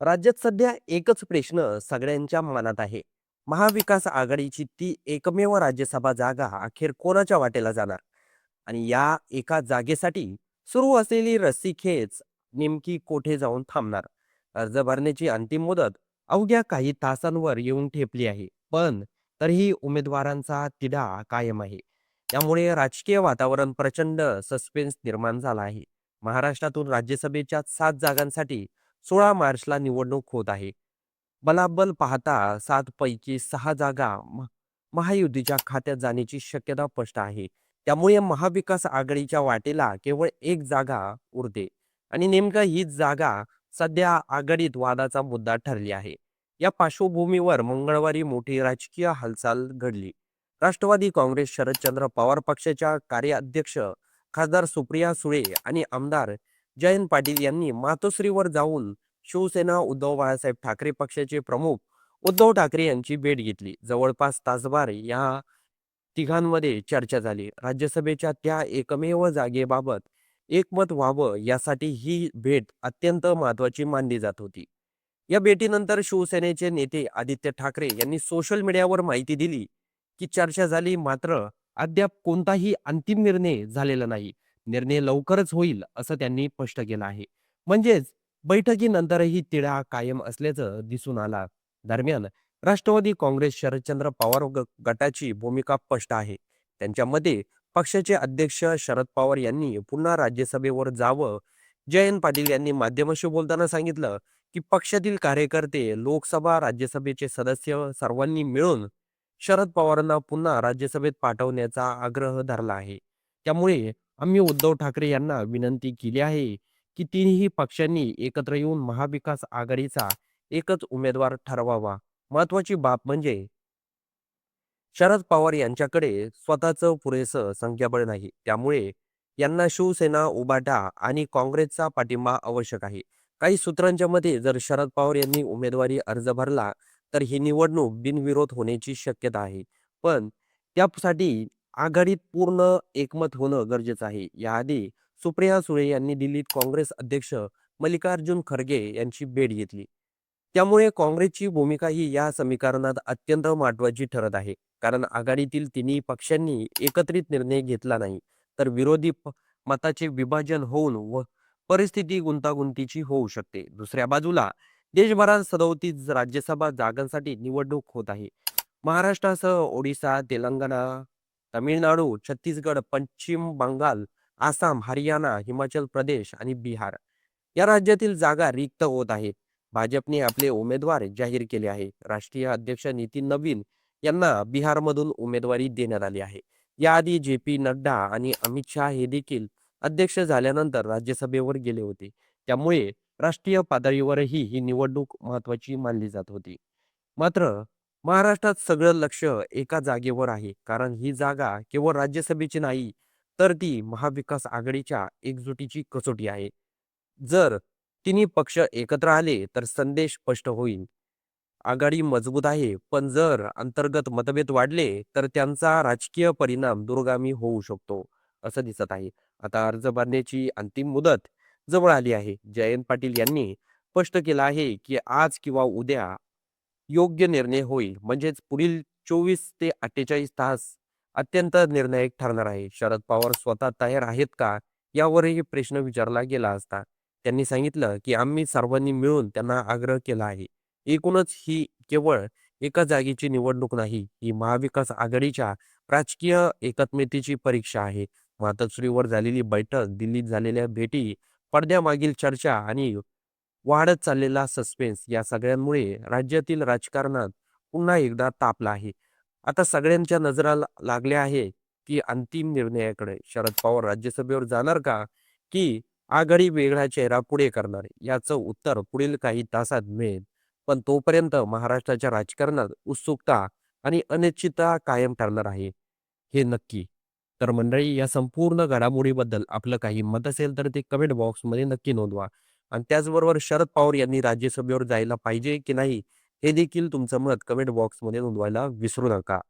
राज्यात सध्या एकच प्रश्न सगळ्यांच्या मनात आहे. महाविकास आघाडीची ती एकमेव राज्यसभा जागा अखेर कोणाच्या वाटेला जाणार? आणि या एका जागेसाठी सुरू असलेली रस्सीखेच नेमकी कोठे जाऊन थांबणार? अर्ज भरण्याची अंतिम मुदत अवघ्या काही तासांवर येऊन ठेपली आहे. पण तरीही उमेदवारांचा तिढा कायम आहे. त्यामुळे राजकीय वातावरण प्रचंड सस्पेन्स निर्माण झाला आहे. महाराष्ट्रातून राज्यसभेच्या 7 जागांसाठी 16 मार्चला निवडणूक होत आहे. बलाबल पाहता 7 पैकी 6 जागा महायुतीच्या खात्यात जाण्याची शक्यता स्पष्ट आहे. त्यामुळे महाविकास आघाडीच्या वाटेला केवळ एक जागा उरते आणि नेमका हीच जागा सध्या आघाडीत वादाचा मुद्दा ठरली आहे. या पार्श्वभूमीवर मंगळवारी मोठी राजकीय हालचाल घडली. राष्ट्रवादी काँग्रेस शरदचंद्र पवार पक्षाच्या कार्याध्यक्ष खासदार सुप्रिया सुळे आणि आमदार जयंत पाटील यांनी मातोश्रीवर जाऊन शिवसेना उद्धव बाळासाहेब ठाकरे पक्षाचे प्रमुख उद्धव ठाकरे यांची भेट घेतली. जवळपास तासभर या तिघांमध्ये चर्चा झाली. राज्यसभेच्या त्या एकमेव जागेबाबत एकमत व्हावं यासाठी ही भेट अत्यंत महत्वाची मानली जात होती. या भेटीनंतर शिवसेनेचे नेते आदित्य ठाकरे यांनी सोशल मीडियावर माहिती दिली की चर्चा झाली, मात्र अद्याप कोणताही अंतिम निर्णय झालेला नाही. निर्णय लवकरच होईल असं त्यांनी स्पष्ट केलं आहे. म्हणजेच बैठकीनंतरही तिढा कायम असल्याचं दिसून आला. दरम्यान राष्ट्रवादी काँग्रेस शरदचंद्र पवार गटाची भूमिका स्पष्ट आहे. त्यांच्या मते पक्षाचे अध्यक्ष शरद पवार यांनी पुन्हा राज्यसभेवर जावं. जयंत पाटील यांनी माध्यमांशी बोलताना सांगितलं की पक्षातील कार्यकर्ते, लोकसभा, राज्यसभेचे सदस्य सर्वांनी मिळून शरद पवारांना पुन्हा राज्यसभेत पाठवण्याचा आग्रह धरला आहे. त्यामुळे आम्ही उद्धव ठाकरे यांना विनंती केली आहे की तिन्ही पक्षांनी एकत्र येऊन महाविकास आघाडीचा एकच उमेदवार ठरवावा. महत्वाची बाब म्हणजे शरद पवार यांच्याकडे स्वतःचं पुरेसं संख्याबळ नाही. त्यामुळे यांना शिवसेना, उभाटा आणि काँग्रेसचा पाठिंबा आवश्यक आहे. काही सूत्रांच्या मते जर शरद पवार यांनी उमेदवारी अर्ज भरला तर ही निवडणूक बिनविरोध होण्याची शक्यता आहे. पण त्यासाठी आघाडीत पूर्ण एकमत होणं गरजेचं आहे. याआधी सुप्रिया सुळे यांनी दिल्लीत काँग्रेस अध्यक्ष मल्लिकार्जुन खरगे यांची भेट घेतली. त्यामुळे काँग्रेसची भूमिका ही या समीकरणात अत्यंत महत्वाची ठरत आहे. कारण आघाडीतील तिन्ही पक्षांनी एकत्रित निर्णय घेतला नाही तर विरोधी मताचे विभाजन होऊन व परिस्थिती गुंतागुंतीची होऊ शकते. दुसऱ्या बाजूला देशभरात 37 राज्यसभा जागांसाठी निवडणूक होत आहे. महाराष्ट्रासह ओडिशा, तेलंगणा, तमिळनाडू, छत्तीसगड, पश्चिम बंगाल, आसाम, हरियाणा, हिमाचल प्रदेश आणि बिहार या राज्यातील जागा रिक्त होत आहेत. भाजपने आपले उमेदवार जाहीर केले आहे. राष्ट्रीय अध्यक्ष नितीन नवीन यांना बिहारमधून उमेदवारी देण्यात आली आहे. याआधी जे पी नड्डा आणि अमित शहा हे देखील अध्यक्ष झाल्यानंतर राज्यसभेवर गेले होते. त्यामुळे राष्ट्रीय पातळीवरही ही निवडणूक महत्वाची मानली जात होती. मात्र महाराष्ट्रात सगळं लक्ष एका जागेवर आहे. कारण ही जागा केवळ राज्यसभेची नाही, तर ती महाविकास आघाडीच्या एकजुटीची कसोटी आहे. जर तिन्ही पक्ष एकत्र आले तर संदेश स्पष्ट होईल. आघाडी मजबूत आहे, पण जर अंतर्गत मतभेद वाढले तर त्यांचा राजकीय परिणाम दूरगामी होऊ शकतो, असं दिसत आहे. आता अर्ज भरण्याची अंतिम मुदत जवळ आली आहे. जयंत पाटील यांनी स्पष्ट केलं आहे की आज किंवा उद्या योग्य निर्णय होईल. म्हणजेच पुढील 24 ते 48 तास अत्यंत निर्णायक ठरणार आहे. शरद पवार स्वतः तयार आहेत का? यावरही प्रश्न विचारला गेला असता त्यांनी सांगितलं की आम्ही सर्वांनी मिळून त्यांना आग्रह केला आहे. एकूणच ही केवळ एका जागेची निवडणूक नाही, ही महाविकास आघाडीच्या राजकीय एकात्मतेची परीक्षा आहे. मातोश्रीवर झालेली बैठक, दिल्लीत झालेल्या भेटी, पडद्यामागील चर्चा आणि वाढत चाललेला सस्पेन्स या सगळ्यांमुळे राज्यातील राजकारणात पुन्हा एकदा तापला आहे. आता सगळ्यांच्या नजरा लागल्या आहे की अंतिम निर्णयाकडे. शरद पवार राज्यसभेवर जाणार का, की आघाडी वेगळा चेहरा पुढे करणार? याचं उत्तर पुढील काही तासात मिळेल. पण तोपर्यंत महाराष्ट्राच्या राजकारणात उत्सुकता आणि अनिश्चितता कायम ठरणार आहे, हे नक्की. तर मंडळी, या संपूर्ण घडामोडीबद्दल आपलं काही मत असेल तर ते कमेंट बॉक्समध्ये नक्की नोंदवा. आणि त्याचबरोबर शरद पवार यांनी राज्यसभेवर जायला पाहिजे की नाही, हे देखील तुमचं मत कमेंट बॉक्समध्ये नोंदवायला विसरू नका.